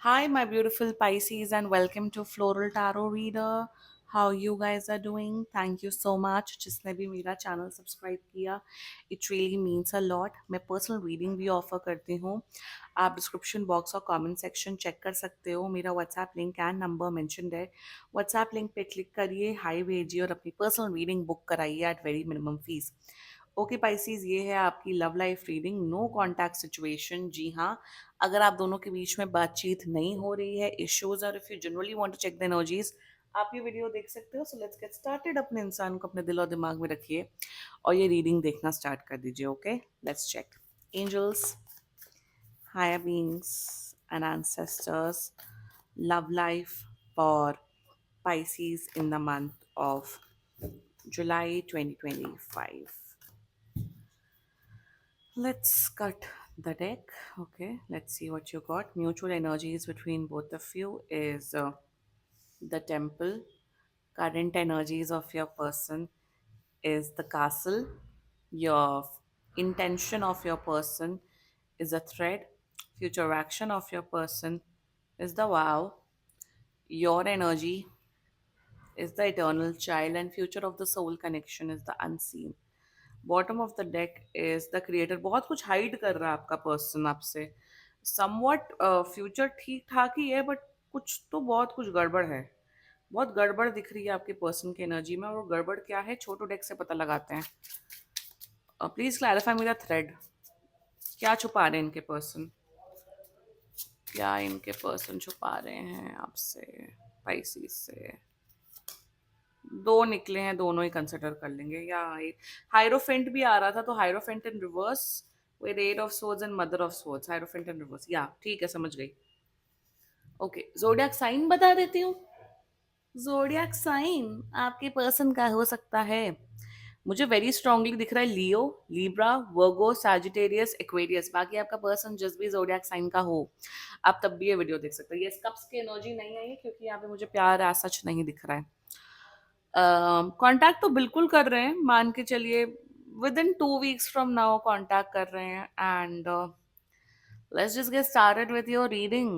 Hi, my beautiful Pisces, and welcome to Floral Tarot Reader. How you guys are doing? Thank you so much. जिसने भी मेरा channel subscribe किया, it really means a lot. मैं personal reading भी offer करती हूँ. आप description box और कमेंट सेक्शन चेक कर सकते हो. मेरा WhatsApp link and number mentioned है. व्हाट्सएप लिंक पे क्लिक करिए, हाई भेजिए और अपनी पर्सनल रीडिंग बुक कराइए at very minimum fees. Okay Pisces, ये है आपकी love life reading. No contact situation. जी हाँ, अगर आप दोनों के बीच में बातचीत नहीं हो रही है, इश्यूज, और if you generally want to check the energies, आप ये वीडियो देख सकते हो. So let's get started. अपने इंसान को अपने दिल और दिमाग में रखिए और ये रीडिंग देखना स्टार्ट कर दीजिए. Okay, let's check. Angels, higher beings, and ancestors, love life for Pisces in the month of July 2025. Let's cut the deck. Okay, let's see what you got. Mutual energies between both of you is the temple. Current energies of your person is the castle. Your intention of your person is a thread. Future action of your person is the vow. Your energy is the eternal child, and future of the soul connection is the unseen. Bottom of the deck is the creator. बहुत कुछ hide कर रहा है आपका person आपसे. Somewhat future ठीक ठाक ही है, बट कुछ तो बहुत कुछ गड़बड़ है. बहुत गड़बड़ दिख रही है आपके पर्सन की एनर्जी में. और वो गड़बड़ क्या है, छोटो डेक से पता लगाते हैं. प्लीज क्लैरिफाई मेरा थ्रेड. क्या छुपा रहे हैं इनके पर्सन? क्या इनके पर्सन छुपा रहे हैं आपसे, पाइसिस से? दो निकले हैं, दोनों ही कंसिडर कर लेंगे. या हाइरोफेंट भी आ रहा था, तो hierophant in reverse with eight of swords and mother of swords. Hierophant in reverse, या ठीक है, समझ गई. ओके, जोडियाक साइन बता देती हूँ. जोडियाक साइन आपके पर्सन का हो सकता है. मुझे वेरी स्ट्रांगली दिख रहा है लियो, लिब्रा, वर्गो, सैजिटेरियस, एक्वेरियस. बाकी आपका पर्सन जिस भी जोडियाक साइन का हो, आप तब भी ये वीडियो देख सकते हो. ये कप्स की एनर्जी नहीं आई है क्योंकि यहाँ पे मुझे प्यार ऐसा सच नहीं दिख रहा है. कांटेक्ट तो बिल्कुल कर रहे हैं, मान के चलिए with in 2 weeks from now contact कर रहे हैं. And let's just get started with your reading.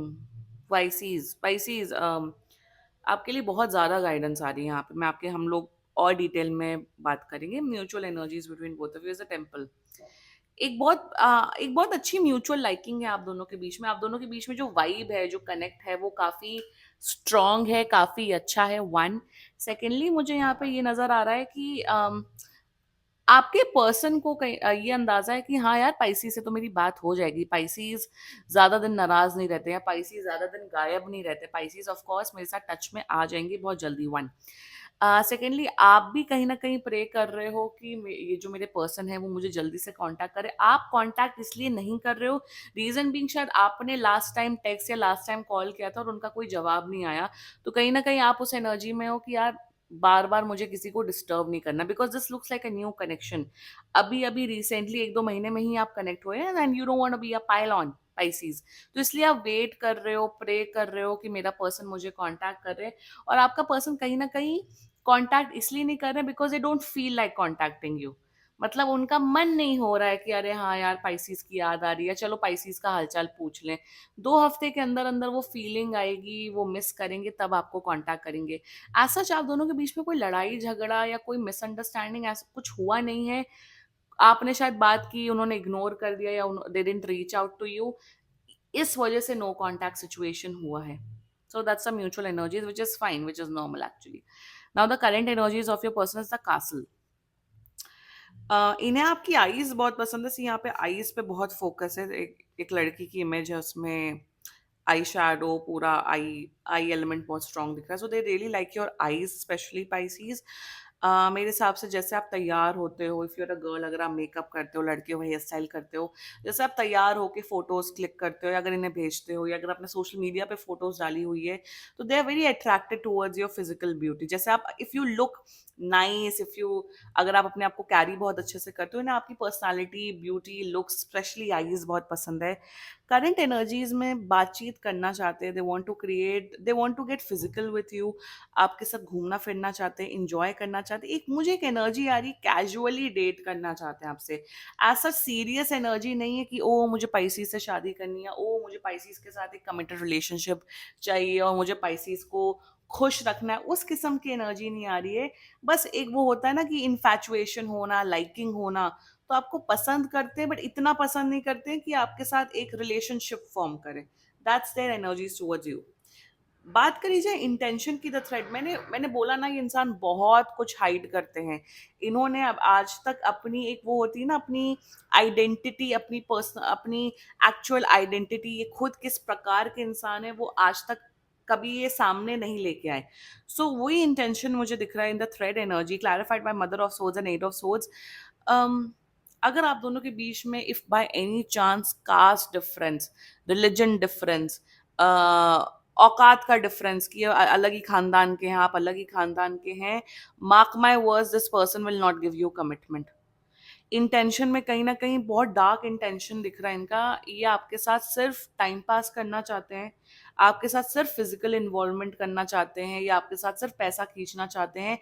Pisces आपके लिए बहुत ज़्यादा गाइडेंस आ रही है यहाँ पे. मैं आपके हम लोग और डिटेल में बात करेंगे. Mutual energies between both of you is a temple. एक बहुत अच्छी म्यूचुअल लाइकिंग है आप दोनों के बीच में. आप दोनों के बीच में जो वाइब है, जो कनेक्ट है, वो काफ़ी स्ट्रांग है, काफ़ी अच्छा है. वन. सेकेंडली, मुझे यहाँ पे ये नज़र आ रहा है कि आपके पर्सन को ये अंदाजा है कि हाँ यार, पाइसी से तो मेरी बात हो जाएगी. पाइसीज ज़्यादा दिन नाराज नहीं रहते हैं. पाइसीज ज़्यादा दिन गायब नहीं रहते. पाइसीज ऑफ कोर्स मेरे साथ टच में आ जाएंगे बहुत जल्दी. वन. सेकेंडली, आप भी कहीं ना कहीं प्रे कर रहे हो कि ये जो मेरे पर्सन है वो मुझे जल्दी से कांटेक्ट करे. आप कांटेक्ट इसलिए नहीं कर रहे हो, रीजन बीइंग शायद आपने लास्ट टाइम टेक्स्ट या लास्ट टाइम कॉल किया था और उनका कोई जवाब नहीं आया. तो कहीं ना कहीं आप उस एनर्जी में हो कि यार, बार बार मुझे किसी को डिस्टर्ब नहीं करना, because this looks like a new connection. अभी अभी रिसेंटली 1-2 महीने में ही आप कनेक्ट हुए हैं, and you don't want to be a pile on Pisces. तो इसलिए आप वेट कर रहे हो, प्रे कर रहे हो कि मेरा पर्सन मुझे कांटेक्ट कर रहे हैं. और आपका पर्सन कहीं ना कहीं कांटेक्ट इसलिए नहीं कर रहे because they don't feel like contacting you. मतलब उनका मन नहीं हो रहा है कि अरे हाँ यार, पाइसीज की याद आ रही है, चलो पाइसीज का हालचाल पूछ लें. 2 हफ्ते के अंदर अंदर वो फीलिंग आएगी, वो मिस करेंगे, तब आपको कांटेक्ट करेंगे. ऐसा आप दोनों के बीच में कोई लड़ाई झगड़ा या कोई मिसअंडरस्टैंडिंग ऐसा कुछ हुआ नहीं है. आपने शायद बात की, उन्होंने इग्नोर कर दिया, या they didn't reach out to you. इस वजह से नो कांटेक्ट सिचुएशन हुआ है. So that's a mutual energies, which is fine, which is normal actually. Now the current energies of your person is the castle. इन्हें आपकी eyes बहुत पसंद है. यहाँ पे आईज पे बहुत फोकस है. एक लड़की की इमेज है, उसमें आई शैडो, पूरा आई आई एलिमेंट बहुत स्ट्रांग दिख रहा है. So they really like your eyes, specially Pisces. मेरे हिसाब से जैसे आप तैयार होते हो, इफ़ यूर अ गर्ल, अगर आप मेकअप करते हो, लड़के हो, हेयर स्टाइल करते हो, जैसे आप तैयार होके फोटोज क्लिक करते हो, या अगर इन्हें भेजते हो, या अगर आपने सोशल मीडिया पे फोटोज डाली हुई है, तो they are very attracted towards your physical beauty. जैसे आप, if you look nice, if you अगर आप अपने आप को कैरी बहुत अच्छे से करते हो ना, आपकी personality, beauty, looks, specially eyes बहुत पसंद है। करंट एनर्जीज में बातचीत करना चाहते हैं, they want to get physical with you, आपके साथ घूमना फिरना चाहते हैं, इंजॉय करना चाहते हैं। एक मुझे एक एनर्जी आ रही, कैजुअली डेट करना चाहते हैं आपसे। ऐसा सीरियस एनर्जी नहीं है कि ओ मुझे पाइसिस से शादी करनी है, ओ मुझे पाइसिस के साथ एक कमिटेड रिलेशनशिप चाहिए और मुझे पाइसिस को खुश रखना है, उस किस्म की एनर्जी नहीं आ रही है। बस एक वो होता है ना कि इन्फैचुएशन होना, लाइकिंग होना, तो आपको पसंद करते हैं बट इतना पसंद नहीं करते हैं कि आपके साथ एक रिलेशनशिप फॉर्म करें। That's their energies towards you. बात करी जाए इंटेंशन की, द थ्रेड, मैंने मैंने बोला ना, ये इंसान बहुत कुछ हाइड करते हैं। इन्होंने अब आज तक अपनी एक वो होती है ना, अपनी आइडेंटिटी, अपनी पर्सन, अपनी एक्चुअल आइडेंटिटी, ये खुद किस प्रकार के इंसान है, वो आज तक कभी ये सामने नहीं लेके आए। सो वही इंटेंशन मुझे दिख रहा है in the thread energy, clarified by mother of swords and eight of swords. अगर आप दोनों के बीच में if by any chance caste difference, religion difference, औकात का डिफरेंस, कि अलग ही खानदान के हैं, आप अलग ही खानदान के हैं, mark my words, this person will not give you commitment. Intention में कहीं ना कहीं बहुत डार्क इंटेंशन दिख रहा है इनका। ये आपके साथ सिर्फ टाइम पास करना चाहते हैं, आपके साथ सिर्फ फिजिकल इन्वॉल्वमेंट करना चाहते हैं, या आपके साथ सिर्फ पैसा खींचना चाहते हैं।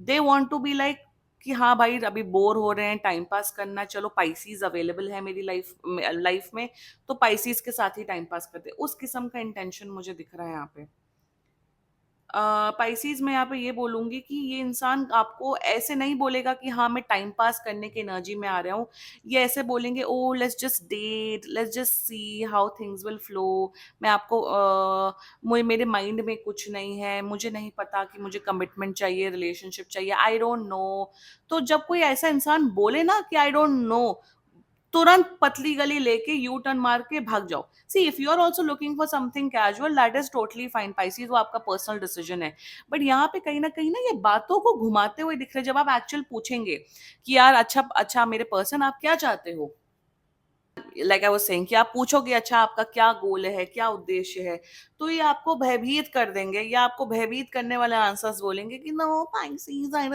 They want to be like कि हाँ भाई अभी बोर हो रहे हैं, टाइम पास करना है, चलो पाइसीज अवेलेबल है मेरी लाइफ में, तो पाइसीज के साथ ही टाइम पास करते हैं, उस किस्म का इंटेंशन मुझे दिख रहा है यहाँ पे। पाइसेस में यहाँ पे ये बोलूंगी कि ये इंसान आपको ऐसे नहीं बोलेगा कि हाँ मैं टाइम पास करने की एनर्जी में आ रहा हूँ। ये ऐसे बोलेंगे, oh let's just date, let's just see how things will flow. मैं आपको मुझे, मेरे माइंड में कुछ नहीं है, मुझे नहीं पता कि मुझे कमिटमेंट चाहिए, रिलेशनशिप चाहिए, आई डोंट नो। तो जब कोई ऐसा इंसान बोले ना कि आई डोंट नो, तुरंत पतली गली लेके यू टर्न मार के भाग जाओ। See if you are also looking for something casual, that is totally fine Pisces, वो आपका पर्सनल डिसीजन है। बट यहाँ पे कहीं ना ये बातों को घुमाते हुए दिख रहे हैं। जब आप एक्चुअल पूछेंगे कि यार अच्छा अच्छा मेरे पर्सन आप क्या चाहते हो, लाइक आई वाज सेइंग, कि आप पूछोगे अच्छा आपका क्या गोल है, क्या उद्देश्य है, तो ये आपको भयभीत कर देंगे, या आपको भयभीत करने वाले आंसर्स बोलेंगे कि no Pisces, I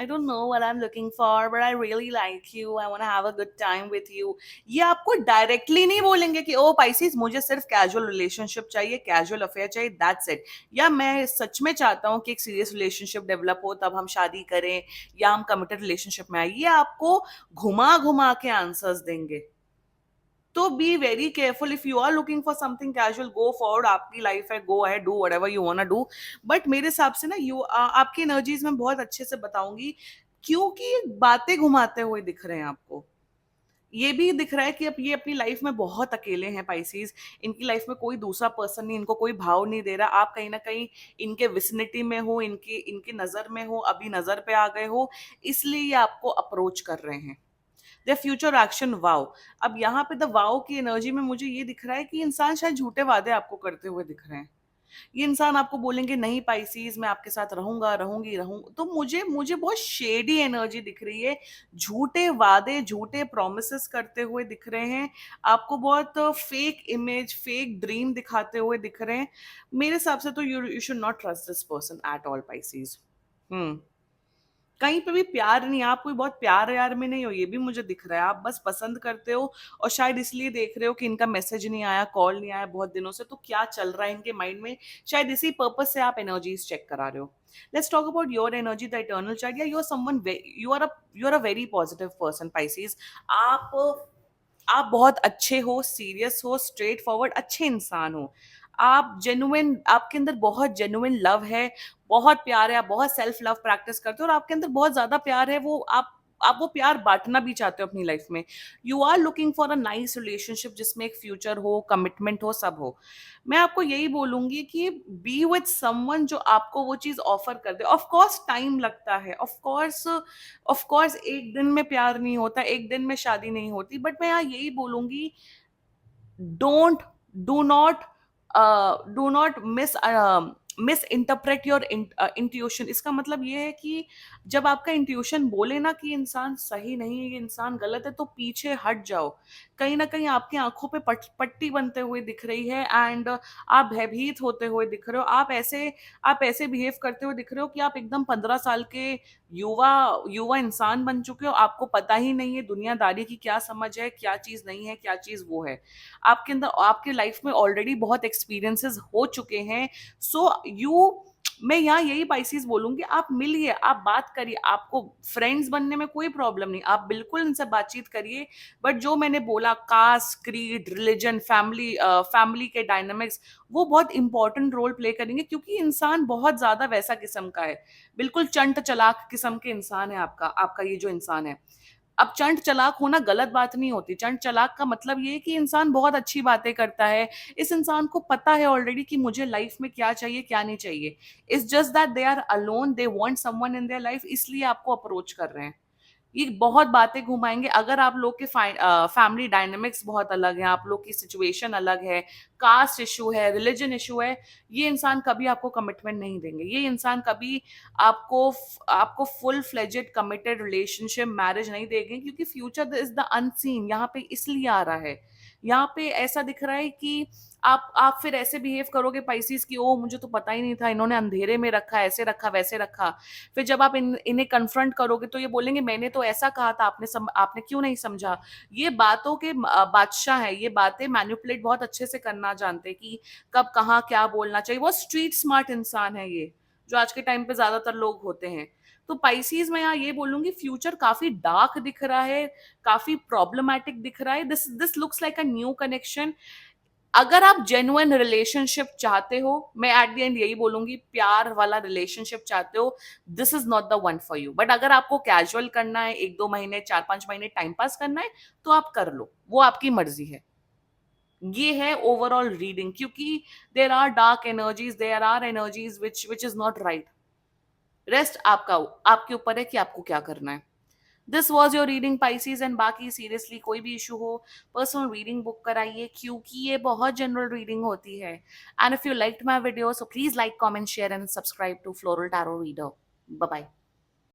don't know what I am looking for, but I really like you, I want to have a good time with you. ये आपको डायरेक्टली नहीं बोलेंगे कि ओ पाइसेस मुझे सिर्फ कैजुअल रिलेशनशिप चाहिए, कैजुअल अफेयर चाहिए, दैट्स इट, या मैं सच में चाहता हूँ कि एक सीरियस रिलेशनशिप डेवलप हो, तब हम शादी करें, या हम कमिटेड रिलेशनशिप में आए। ये आपको घुमा घुमा के आंसर्स देंगे। तो be very careful, if you are looking for something casual, go forward, आपकी लाइफ है, go ahead, do whatever you want to do. But मेरे हिसाब से ना, आपकी एनर्जीज में बहुत अच्छे से बताऊंगी, क्योंकि बातें घुमाते हुए दिख रहे हैं आपको। ये भी दिख रहा है कि अब ये अपनी लाइफ में बहुत अकेले हैं पाइसीज, इनकी लाइफ में कोई दूसरा पर्सन नहीं, इनको कोई भाव नहीं दे रहा। आप कहीं ना कहीं इनके विसिनिटी में हो, इनकी इनकी नजर में हो, अभी नजर पे आ गए हो, इसलिए ये आपको अप्रोच कर रहे हैं। The future action wow. अब यहाँ पे द वाओ की एनर्जी में मुझे ये दिख रहा है कि इंसान शायद झूठे वादे आपको करते हुए दिख रहे हैं। ये इंसान आपको बोलेंगे नहीं पाइसीज मैं आपके साथ रहूंगा, रहूंगी, तो मुझे मुझे बहुत शेडी एनर्जी दिख रही है। झूठे वादे, झूठे प्रोमिसेस करते हुए दिख रहे हैं, आपको बहुत फेक इमेज, फेक ड्रीम दिखाते हुए दिख रहे हैं। मेरे हिसाब से तो you should not trust this person at all Pisces. Hmm. कहीं पे भी प्यार नहीं, आप कोई बहुत प्यार यार में नहीं हो, ये भी मुझे दिख रहा है। आप बस पसंद करते हो, और शायद इसलिए देख रहे हो कि इनका मैसेज नहीं आया, कॉल नहीं आया बहुत दिनों से, तो क्या चल रहा है इनके माइंड में, शायद इसी पर्पज से आप एनर्जीज चेक करा रहे हो। Let's talk about your energy, the eternal child, या you are someone, you are a very positive person Pisces. आप आप बहुत अच्छे हो, सीरियस हो, स्ट्रेट फॉरवर्ड अच्छे इंसान हो। आप जेन्युइन, आपके अंदर बहुत जेन्युइन लव है, बहुत प्यार है, आप बहुत सेल्फ लव प्रैक्टिस करते हो, और आपके अंदर बहुत ज्यादा प्यार है, वो आप वो प्यार बांटना भी चाहते हो अपनी लाइफ में। You are looking for a nice relationship जिसमें एक फ्यूचर हो, कमिटमेंट हो, सब हो। मैं आपको यही बोलूंगी कि बी विथ समवन जो आपको वो चीज ऑफर कर दे। ऑफ कोर्स टाइम लगता है, ऑफ कोर्स एक दिन में प्यार नहीं होता, एक दिन में शादी नहीं होती, बट मैं यहाँ यही बोलूंगी, don't, do not do not miss miss interpret your intuition. इसका मतलब ये है कि जब आपका इंट्यूशन बोले ना कि इंसान सही नहीं है, ये इंसान गलत है, तो पीछे हट जाओ। कहीं ना कहीं आपकी आंखों पे पट्टी बनते हुए दिख रही है, एंड आप भयभीत होते हुए दिख रहे हो, आप ऐसे बिहेव करते हुए दिख रहे हो कि आप एकदम 15 साल के युवा युवा इंसान बन चुके हो। आपको पता ही नहीं है दुनियादारी की क्या समझ है, क्या चीज नहीं है, क्या चीज वो है। आपके अंदर, आपके लाइफ में ऑलरेडी बहुत एक्सपीरियंसेस हो चुके हैं। सो यू मैं यहाँ यही पाइसिस बोलूंगी, आप मिलिए, आप बात करिए। आपको फ्रेंड्स बनने में कोई प्रॉब्लम नहीं, आप बिल्कुल इनसे बातचीत करिए। बट जो मैंने बोला, कास्ट, क्रीड, रिलीजन, फैमिली के डायनामिक्स, वो बहुत इंपॉर्टेंट रोल प्ले करेंगे, क्योंकि इंसान बहुत ज्यादा वैसा किस्म का है। बिल्कुल चंट चलाक किस्म के इंसान है आपका आपका ये जो इंसान है। अब चंट चालाक होना गलत बात नहीं होती। चंट चालाक का मतलब ये है कि इंसान बहुत अच्छी बातें करता है। इस इंसान को पता है ऑलरेडी कि मुझे लाइफ में क्या चाहिए, क्या नहीं चाहिए। It's just that they are alone, they want someone in their life, इसलिए आपको अप्रोच कर रहे हैं। ये बहुत बातें घुमाएंगे। अगर आप लोग के फैमिली डायनेमिक्स बहुत अलग हैं, आप लोग की सिचुएशन अलग है, कास्ट इशू है, रिलीजन इशू है, ये इंसान कभी आपको कमिटमेंट नहीं देंगे। ये इंसान कभी आपको आपको full fledged committed relationship, marriage नहीं देंगे, क्योंकि फ्यूचर इज द अनसीन यहाँ पे इसलिए आ रहा है। यहाँ पे ऐसा दिख रहा है कि आप फिर ऐसे बिहेव करोगे पाइसिस की, ओ मुझे तो पता ही नहीं था, इन्होंने अंधेरे में रखा, ऐसे रखा, वैसे रखा। फिर जब आप इन्हें कन्फ्रंट करोगे तो ये बोलेंगे मैंने तो ऐसा कहा था, आपने क्यों नहीं समझा। ये बातों के बादशाह है, ये बातें मैनिपुलेट बहुत अच्छे से करना जानते हैं कि कब कहाँ क्या बोलना चाहिए। वो स्ट्रीट स्मार्ट इंसान है ये, जो आज के टाइम पे ज्यादातर लोग होते हैं। तो पाइसीज में यहाँ ये बोलूंगी, फ्यूचर काफी डार्क दिख रहा है, काफी प्रॉब्लमैटिक दिख रहा है। This looks like a new connection. अगर आप जेन्युइन रिलेशनशिप चाहते हो, मैं एट द एंड यही बोलूंगी, प्यार वाला रिलेशनशिप चाहते हो, this is not the one for you. But अगर आपको कैजुअल करना है, 1-2 महीने, 4-5 महीने टाइम पास करना है, तो आप कर लो, वो आपकी मर्जी है। ये है ओवरऑल रीडिंग, क्योंकि there are dark energies, there are energies which is not right. Rest आपके ऊपर है कि आपको क्या करना है। This was your reading Pisces. And बाकी सीरियसली कोई भी इशू हो, पर्सनल रीडिंग बुक कराइए, क्योंकि ये बहुत जनरल रीडिंग होती है। And if you liked my video, so please like, comment, share and subscribe to Floral Tarot Reader. Bye bye.